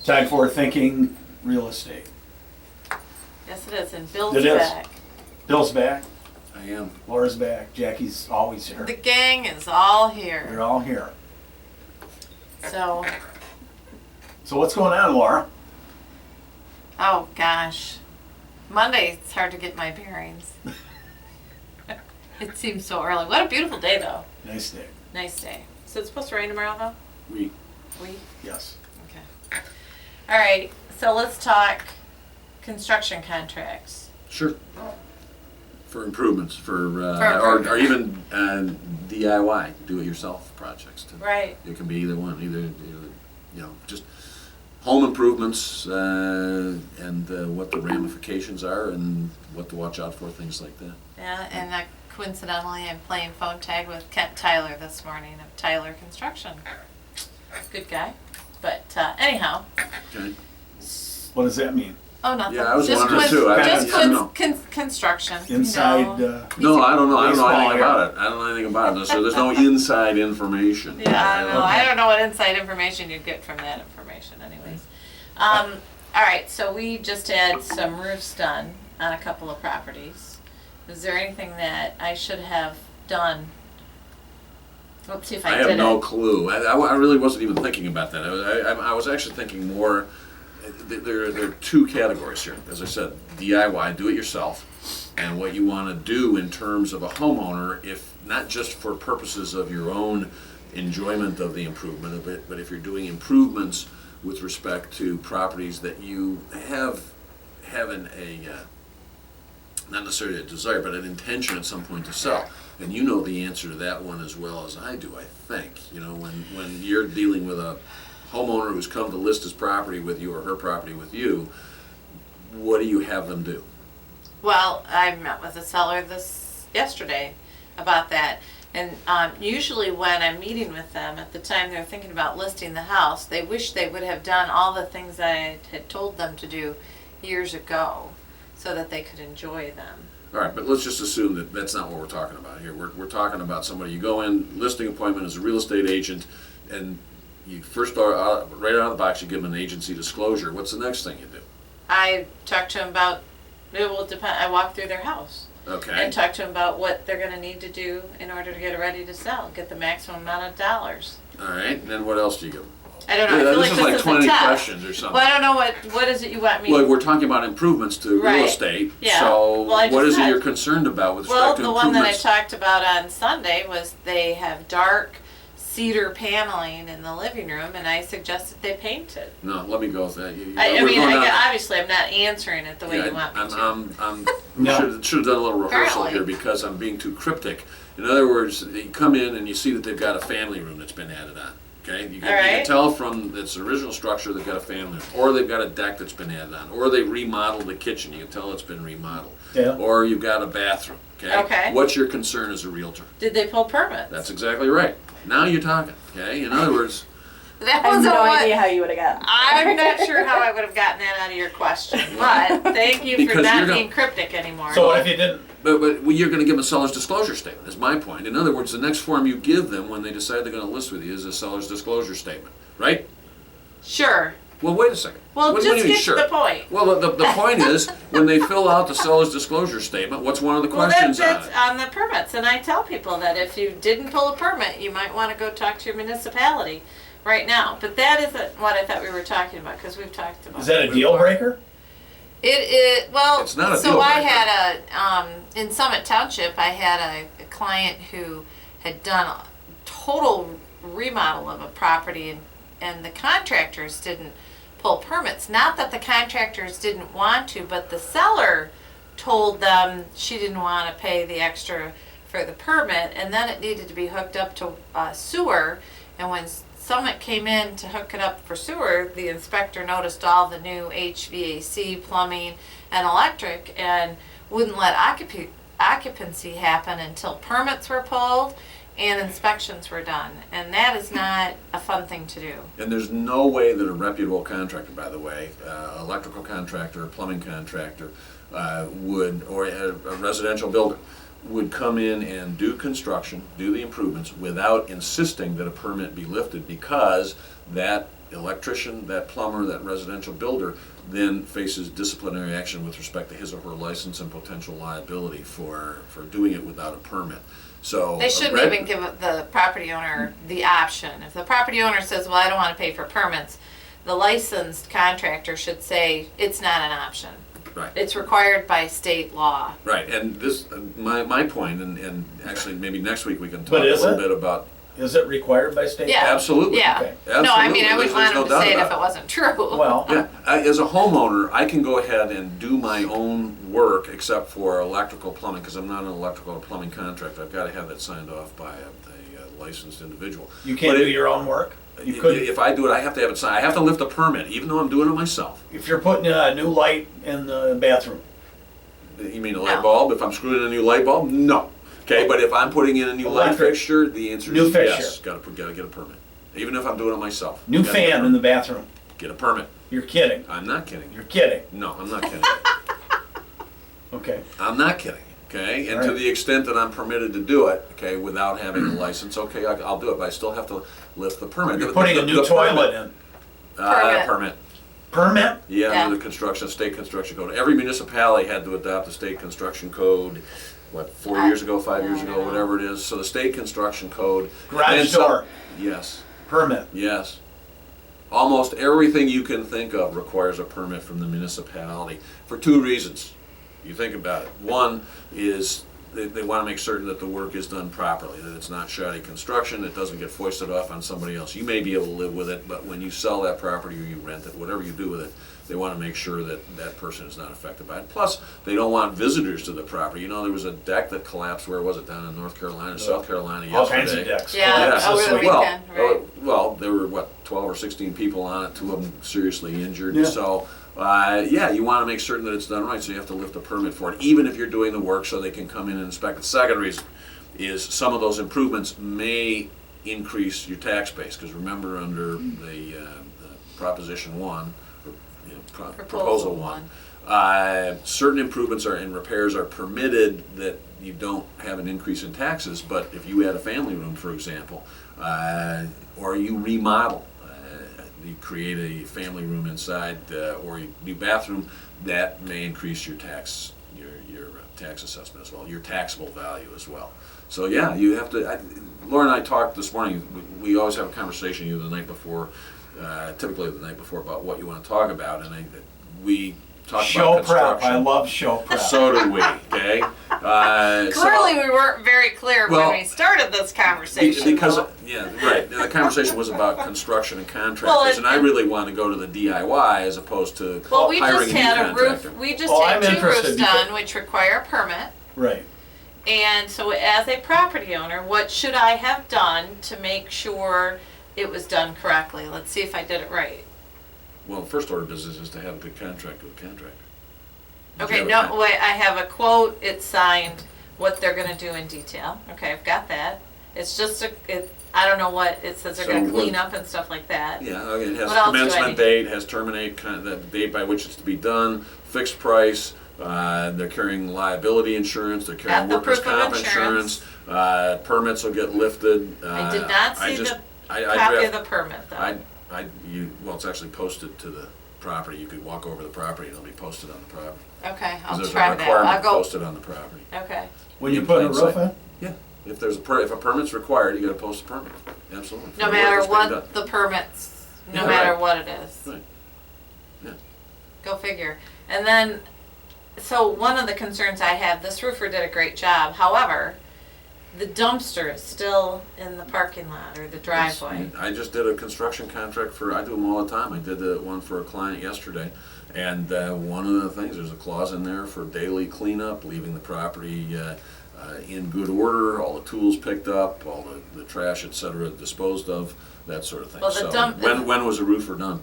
Time for thinking real estate. Yes, it is, and Bill's It is. back. Bill's back. I am. Laura's back. Jackie's always here. The gang is all We're here. all here. So, So what's going on, Laura? oh gosh. Monday, it's hard to get my bearings. It seems so early. What a beautiful day, though. Nice day. Nice day. So it's supposed to rain tomorrow, though? We. Yes. Okay. All right, so let's talk construction contracts. Sure. For improvements, or improvements. even DIY, do-it-yourself projects. Right. It can be either one, just home improvements and what the ramifications are and what to watch out for, things like that. Yeah, and coincidentally, I'm playing phone tag with Kent Tyler this morning of Tyler Construction. Good guy. But anyhow, Okay. What does that mean? oh, nothing. Yeah, I was Just wondering too. Just I don't know. construction. Inside. You know. No, I don't know. I don't know Baseball anything here. about it. I don't know anything about it. So there's no inside information. Yeah, I don't know. Okay. I don't know what inside information you'd get from that information, anyways. All right, so we just had some roofs done on a couple of properties. Is there anything that I should have done? Let's see if I I have did no it. clue. I really wasn't even thinking about that. I was actually thinking more. There are two categories here. As I said, DIY, do it yourself, and what you want to do in terms of a homeowner, if not just for purposes of your own enjoyment of the improvement of it, but if you're doing improvements with respect to properties that you have having not necessarily a desire, but an intention at some point to sell. And you know the answer to that one as well as I do, I think. You know, when you're dealing with a homeowner who's come to list his property with you or her property with you, what do you have them do? Well, I met with a seller yesterday about that. And usually when I'm meeting with them, at the time they're thinking about listing the house, they wish they would have done all the things that I had told them to do years ago so that they could enjoy them. All right, but let's just assume that that's not what we're talking about here. We're talking about somebody, you go in, listing appointment as a real estate agent, and you first start right out of the box, you give them an agency disclosure. What's the next thing you do? I talked to them about, it will depend, I walked through their house. Okay. And talked to them about what they're gonna need to do in order to get it ready to sell, get the maximum amount of dollars. All right, and then what else do you give them? I don't know, I feel like This is like this is 20 a test. questions or something. Well, I don't know what is it you want me Well, we're talking about improvements to Right. real estate. Yeah. So Well, I what just is it said- you're concerned about with Well, respect to the one that I improvements? talked about on Sunday was they have dark cedar paneling in the living room, and I suggested they paint it. No, let me go with that. I We're mean, going down- obviously, I'm not answering it the way Yeah, you want me to. we No. should have done a little rehearsal Apparently. here because I'm being too cryptic. In other words, you come in and you see that they've got a family room that's been added on. Okay, you can Alright. tell from its original structure they've got a family room, or they've got a deck that's been added on, or they remodeled the kitchen. You can tell it's been remodeled, Yeah. or you've got a bathroom. Okay, Okay. What's your concern as a realtor? Did they pull permits? That's exactly right. Now you're talking. Okay, in other words. That I have wasn't no what. idea how you would have gotten. I'm not sure how I would have gotten that out of your question, but thank you for Because not you're being not- cryptic anymore. So what if you didn't? But you're going to give them a seller's disclosure statement, is my point. In other words, the next form you give them when they decide they're going to list with you is a seller's disclosure statement, right? Sure. Well, wait a second. Well, What do you just mean, get sure? to the point. Well, the point is, when they fill out the seller's disclosure statement, what's one of the Well, questions on that's it? on the permits, and I tell people that if you didn't pull a permit, you might want to go talk to your municipality right now. But that isn't what I thought we were talking about, because we've talked about Is that it a deal before. breaker? Well, It's not a so deal I breaker. had in Summit Township, I had a client who had done a total remodel of a property, and the contractors didn't pull permits. Not that the contractors didn't want to, but the seller told them she didn't want to pay the extra for the permit, and then it needed to be hooked up to sewer. And when Summit came in to hook it up for sewer, the inspector noticed all the new HVAC, plumbing, and electric, and wouldn't let occupancy happen until permits were pulled and inspections were done. And that is not a fun thing to do. And there's no way that a reputable contractor, by the way, electrical contractor, plumbing contractor, would, or a residential builder, would come in and do construction, do the improvements without insisting that a permit be lifted, because that electrician, that plumber, that residential builder then faces disciplinary action with respect to his or her license and potential liability for doing it without a permit. So They shouldn't even give the property owner the option. If the property owner says, well, I don't want to pay for permits, the licensed contractor should say, it's not an option. Right. It's required by state law. Right, and this, my point, and actually maybe next week we can talk But a is little it? bit about. Is it required by state? Yeah. Absolutely. Yeah. Okay. No, I mean, I Absolutely. wouldn't want There's him no to doubt say it about if it wasn't true. Well, Yeah, as a homeowner, I can go ahead and do my own work except for electrical plumbing, because I'm not an electrical or plumbing contractor. I've got to have that signed off by a licensed individual. you can't But do your own work? You could, If I do it, I have to have it signed. I have to lift a permit, even though I'm doing it myself. if you're putting a new light in the bathroom. You mean a light No. bulb? If I'm screwing in a new light bulb? No. Okay, but if I'm putting in a new light Electric. fixture, the answer New is fixture. yes. Gotta get a permit. Even if I'm doing it myself. New Gotta get a fan in the permit. bathroom. Get a permit. You're kidding. I'm not kidding you. You're kidding. No, I'm not kidding. Okay. I'm not kidding. Okay, and to Alright. the extent that I'm permitted to do it, okay, without having a license, okay, I'll do it, but I still have to lift the permit. You're The- putting the- a new the toilet permit. in. Permit. Permit? Yeah, Yeah. under the construction, state construction code. Every municipality had to adopt the state construction code, what, 5 years ago, whatever it is. So the state construction code. Garage and some- door. Yes, Permit. yes. Almost everything you can think of requires a permit from the municipality for two reasons. You think about it. One is they want to make certain that the work is done properly, that it's not shoddy construction, it doesn't get foisted off on somebody else. You may be able to live with it, but when you sell that property or you rent it, whatever you do with it, they want to make sure that that person is not affected by it. Plus, they don't want visitors to the property. You know, there was a deck that collapsed, where was it, down in North Carolina, South Carolina yesterday? All kinds of decks. Yeah, Collapses over this the week. weekend. right. Well, there were, what, 12 or 16 people on it, 2 of them seriously injured. Yeah. So, yeah, you want to make certain that it's done right, so you have to lift a permit for it, even if you're doing the work, so they can come in and inspect. The second reason is some of those improvements may increase your tax base, because remember, under the Proposition 1, or, you know, Proposal 1, certain improvements and repairs are permitted that you don't have an increase in taxes, but if you add a family room, for example, or you remodel, you create a family room inside, or a new bathroom, that may increase your tax assessment as well, your taxable value as well. So yeah, you have to. Laura and I talked this morning. We always have a conversation either the night before, typically the night before, about what you want to talk about, and we talked Show about prep. construction. I love show prep. So do we. Okay. Clearly, we weren't very clear Well, when we started this conversation. Because, though. yeah, right. The conversation was about construction and contractors, Well, and I really want to go to the DIY as opposed to Well, we hiring just a new had a contractor. roof. We just Oh, had I'm 2 interested roofs because- done, which require a permit. Right. And so, as a property owner, what should I have done to make sure it was done correctly? Let's see if I did it right. Well, the first order of business is to have a good contract with a contractor. Did Okay, you have a no, wait, I have a quote, it's signed, what they're gonna do in detail. Okay, I've got that. It's just I don't know what, it says they're So gonna what- clean up and stuff like that. Yeah, okay, it has What else do I commencement need? date, has terminate, the date by which it's to be done, fixed price, they're carrying liability insurance, they're carrying Got the workers' proof of comp insurance, permits will get lifted. I did not see the copy of the permit though. Well, it's actually posted to the property. You could walk over the property and it'll be posted on the property. Okay, I'll Because try there's a that. requirement I'll to go, post it on the property. okay. When you put a plain roof sight. in? Yeah, if there's if a permit's required, you gotta post a permit, absolutely. No For the work matter that's being done. what the permits, no Yeah, matter right. what it is. Right. Yeah. Go figure. And then, so one of the concerns I have, this roofer did a great job. However, the dumpster is still in the parking lot or the driveway. I just did a construction contract I do them all the time. I did one for a client yesterday. And one of the things, there's a clause in there for daily cleanup, leaving the property in good order, all the tools picked up, all the trash, et cetera, disposed of, that sort of thing. Well, the So dump- when was the roofer done?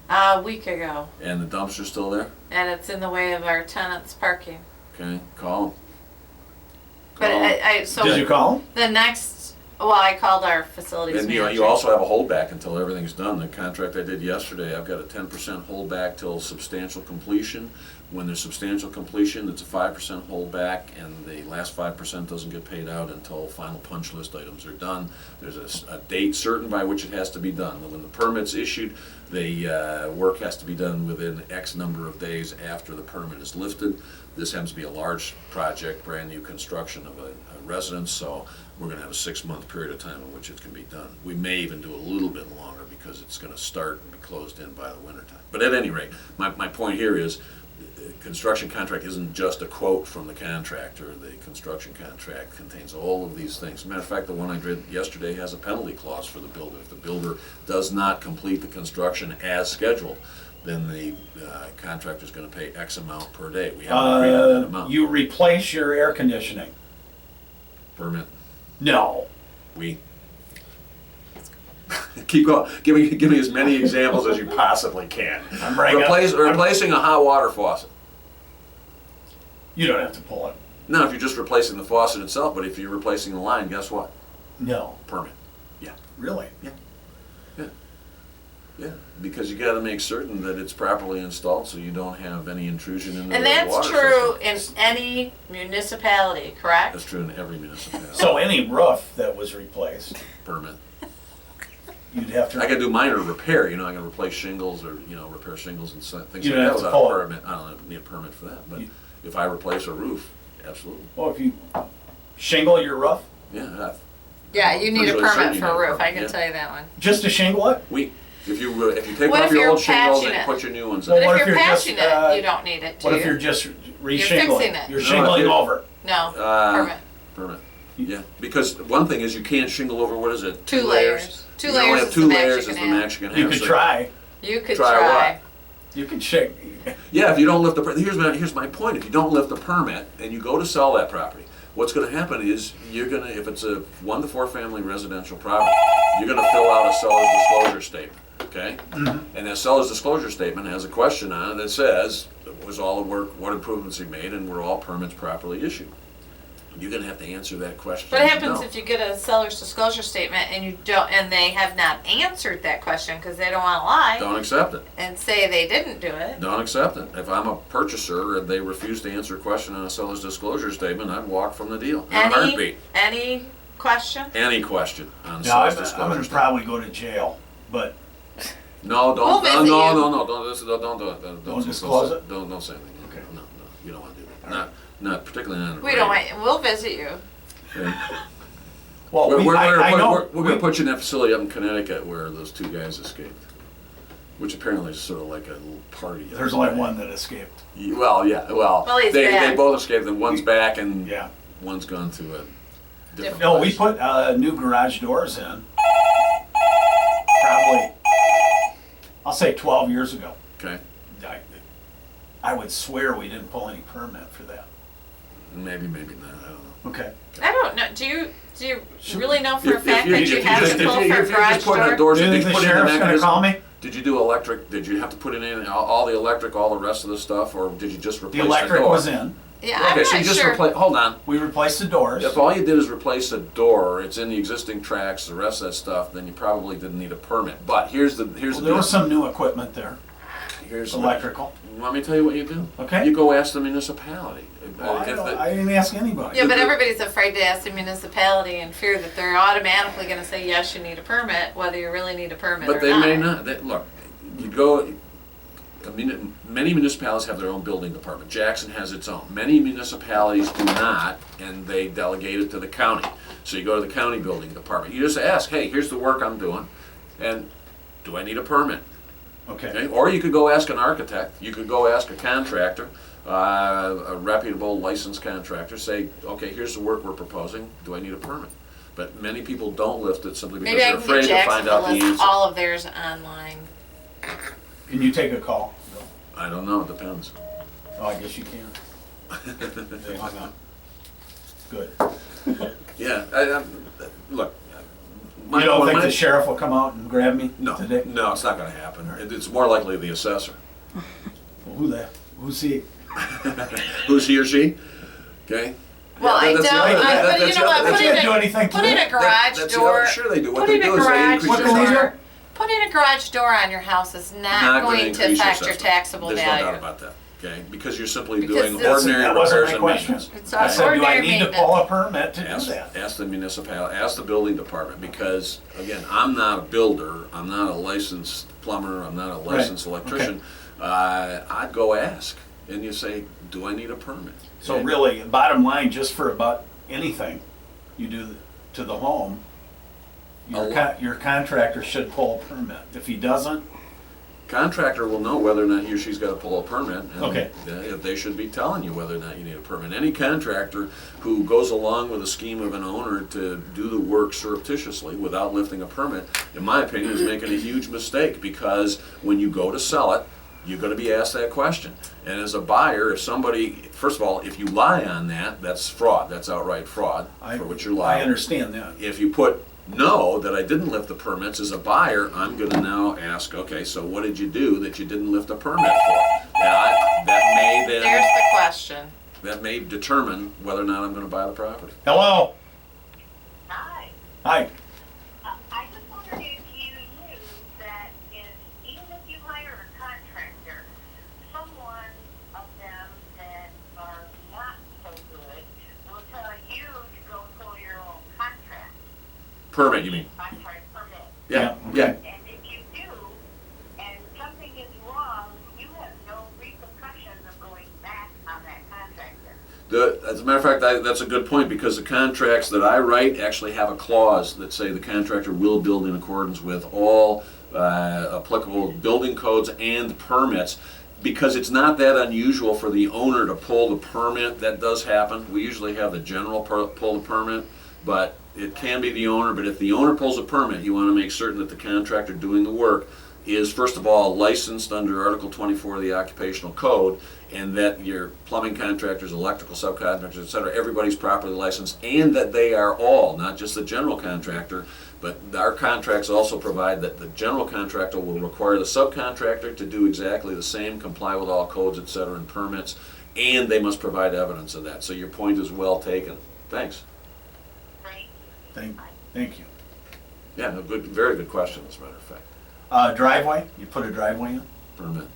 A week ago. And the dumpster's still there? And it's in the way of our tenants' parking. Okay, call him. But Call him. so Did you call him? the next Well, I called our facilities And manager. you also have a holdback until everything's done. The contract I did yesterday, I've got a 10% holdback till substantial completion. When there's substantial completion, it's a 5% holdback, and the last 5% doesn't get paid out until final punch list items are done. There's a date certain by which it has to be done. When the permit's issued, the work has to be done within X number of days after the permit is lifted. This happens to be a large project, brand new construction of a residence, so we're gonna have a 6-month period of time in which it can be done. We may even do a little bit longer because it's gonna start and be closed in by the winter time. But at any rate, my point here is, the construction contract isn't just a quote from the contractor. The construction contract contains all of these things. As a matter of fact, the one I did yesterday has a penalty clause for the builder. If the builder does not complete the construction as scheduled, then the contractor's gonna pay X amount per day. We haven't agreed on that amount. You replace your air conditioning. Permit, No. we. Keep going, give me as many examples as you possibly can. I'm bringing up- Replacing a hot water faucet. You don't have to pull it. Now, if you're just replacing the faucet itself, but if you're replacing the line, guess what? No. Permit. Yeah, Really? yeah, because you gotta make certain that it's properly installed so you don't have any intrusion into the And water that's system. true in any municipality, correct? That's true in every municipality. So any roof that was replaced, Permit. you'd have to. I gotta do minor repair, I gotta replace shingles or, repair shingles and things You like don't that have to without pull a it. permit. I don't need a permit for that, but You- if I replace a roof, absolutely, Well, if you shingle your roof, yeah. Yeah, you need a Usually permit you for need a a roof, I permit, can yeah. tell you that one. just to shingle it? If you take What off if your you're old shingles patching and it? put your new ones Well, in. But what if if you're you're just, patching it, you don't need it, do What if you? you're just fixing re-shingling? it. You're No, shingling if you- over. No, Uh, permit. Permit. Yeah, because one thing is you can't shingle over, what is it? 2 layers. 2 You can only layers have is 2 the max layers you is can the have. max you can have. You could so- try. You could Try try. You could shake. Yeah, if you don't lift the, here's my point, if you don't lift the permit and you go to sell that property, what's gonna happen is you're gonna, if it's a 1 to 4 family residential property, you're gonna fill out a seller's disclosure statement, okay? And that seller's disclosure statement has a question on it that says, was all the work, what improvements he made, and were all permits properly issued? You're gonna have to answer that question. What happens No. if you get a seller's disclosure statement and you don't, and they have not answered that question because they don't want to lie Don't accept it. and say they didn't do it? Don't accept it. If I'm a purchaser and they refuse to answer a question on a seller's disclosure statement, I'd walk from the deal in a heartbeat. Any question? Any question on a Now, I'm seller's disclosure gonna statement. probably go to jail, but No, We'll don't, visit no, you. don't do it. Don't disclose it? Don't say anything. Okay. No, you don't want to do that. Not particularly on. We don't want, we'll visit you. Okay. well, I know. We're gonna put you in that facility up in Connecticut where those 2 guys escaped, which apparently is sort of like a little party. There's only one that escaped. Well, yeah, well, Well, he's they back. both escaped, and one's back, and Yeah. one's gone to a different No, we place. put new garage doors in. Probably, I'll say 12 years ago. Okay, I would swear we didn't pull any permit for that. maybe not. I don't know. Okay. I don't know. Do you really know for a If fact you- that if you you have just- to pull if you- for a if you garage just put in the door? doors, Do you did think you the put in the sheriff's gonna mechanism? call me? Did you do electric? Did you have to put it in all the electric, all the rest of the stuff, or did you just The replace electric door? was in. Yeah, I'm Okay, so you not just sure. replace. Hold on. We replaced the doors. If all you did is replace a door, it's in the existing tracks, the rest of that stuff, then you probably didn't need a permit. But here's the Well, deal. there was some new equipment there, Here's electrical. Let me tell you what you do. Okay. You go ask the municipality. Well, If the- I didn't ask anybody. Yeah, but everybody's afraid to ask the municipality in fear that they're automatically going to say, yes, you need a permit, whether you really need a permit or But they may not. Look, you go. Many municipalities have their own building department. Jackson has its own. Many municipalities do not, and they delegate it to the county. So you go to the county building department. You just ask, hey, here's the work I'm doing, and do I need a permit? Okay. Okay? Or you could go ask an architect. You could go ask a contractor, a reputable licensed contractor. Say, okay, here's the work we're proposing. Do I need a permit? But many people don't lift it simply because Maybe I they're can afraid get to find Jackson out to the list answer. all of theirs online. Can you take a call? I don't know. It depends. Oh, I guess you can. They hung up. Good. Yeah, look. You don't think the sheriff will come out and grab me No, today? no, it's not going to happen. It's more likely the assessor. Well, who's he? Who's he or she? Okay. Well, I that's don't, the other- that- but you that's know the what, other- They putting can't do a, anything to putting it. a garage That's the door, other- sure they do. What putting they a do is they garage increase What your can they do? door, putting a garage door on your house is Not not gonna going to increase your affect your assessment. taxable There's no doubt value. about that, okay? Because you're simply Because doing that's- ordinary That wasn't repairs my and question. maintenance. It's I said, do I ordinary need to maintenance. pull a permit to do Ask, that? ask the municipality, ask the building department, because, again, I'm not a builder, I'm not a licensed plumber, I'm not a licensed okay. electrician. I'd go ask, and you say, do I need a permit? So And- really, bottom line, just for about anything you do to the home, your contractor should pull a permit. If he doesn't, Contractor will know whether or not he or she's got to pull a permit. And Okay. They should be telling you whether or not you need a permit. Any contractor who goes along with a scheme of an owner to do the work surreptitiously without lifting a permit, in my opinion, is making a huge mistake, because when you go to sell it, you're going to be asked that question. And as a buyer, if somebody, first of all, if you lie on that, that's fraud. That's outright fraud for which you're lying. I understand that. If you put no, that I didn't lift the permits, as a buyer, I'm gonna now ask, okay, so what did you do that you didn't lift a permit for? There's the question. That may determine whether or not I'm gonna buy the property. Hello? Hi. Hi. I just wondered if you knew that even if you hire a contractor, someone of them that are not so good will tell you to go pull your own contract. Permit, you mean? Permit. Yeah, Yeah, yeah. And if you do, and something is wrong, you have no repercussions of going back on that contractor. As a matter of fact, that's a good point, because the contracts that I write actually have a clause that say the contractor will build in accordance with all applicable building codes and permits, because it's not that unusual for the owner to pull the permit. That does happen. We usually have the general pull the permit, but it can be the owner. But if the owner pulls a permit, you want to make certain that the contractor doing the work is, first of all, licensed under Article 24 of the Occupational Code, and that your plumbing contractors, electrical subcontractors, et cetera, everybody's properly licensed, and that they are all, not just the general contractor, but our contracts also provide that the general contractor will require the subcontractor to do exactly the same, comply with all codes, et cetera, and permits, and they must provide evidence of that. So your point is well taken. Thanks. Thank you. Yeah, no, good, very good question, as a matter of fact. Driveway, you put a driveway in? Permit.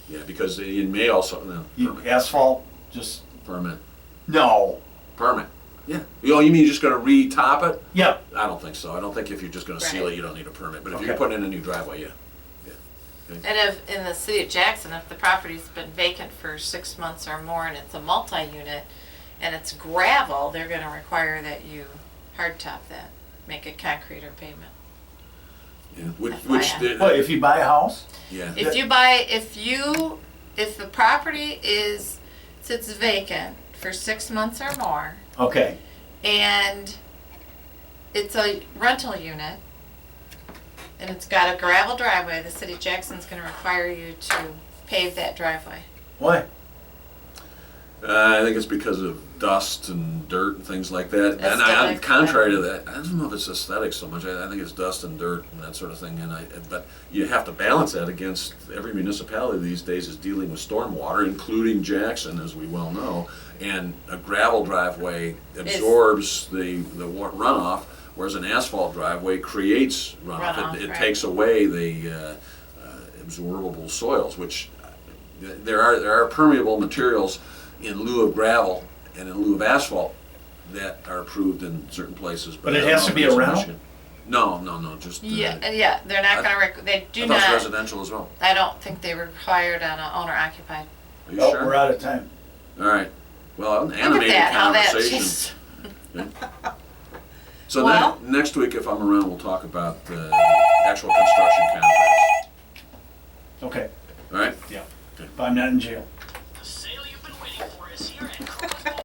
Yeah, because you may also, no, permit. Asphalt, just, Permit. no. Permit. Yeah. Oh, you mean you're just gonna re-top it? Yep. I don't think so. I don't think if you're just gonna seal Right. it, you don't need a permit. But if you're Okay. putting in a new driveway, yeah. And if, in the city of Jackson, if the property's been vacant for 6 months or more and it's a multi-unit and it's gravel, they're gonna require that you hard top that, make it concrete or pavement. Yeah. Which FYI. What, if you buy a house? yeah. If the property sits vacant for 6 months or more Okay, and it's a rental unit and it's got a gravel driveway, the city of Jackson's gonna require you to pave that driveway. why? I think it's because of dust and dirt and things like that. And Aesthetic, contrary to that, I don't know if it's aesthetic so much. I think it's dust and dirt and that sort of thing. But you have to balance that against every municipality these days is dealing with stormwater, including Jackson, as we well know. And a gravel driveway absorbs the runoff, whereas an asphalt driveway creates runoff. Runoff, It right. takes away the absorbable soils, which there are permeable materials in lieu of gravel and in lieu of asphalt that are approved in certain places. But I it don't has know to if be it's a in rental? Michigan. No, just. Yeah, they're not gonna, they do I thought it was not, residential as well. I don't think they required on a owner occupied. Are you Oh, sure? we're out of time. All right. Well, an Look at animated that, how that conversation. just, So Well- next week, if I'm around, we'll talk about actual construction contracts. Okay, All right? yeah. If I'm not in jail.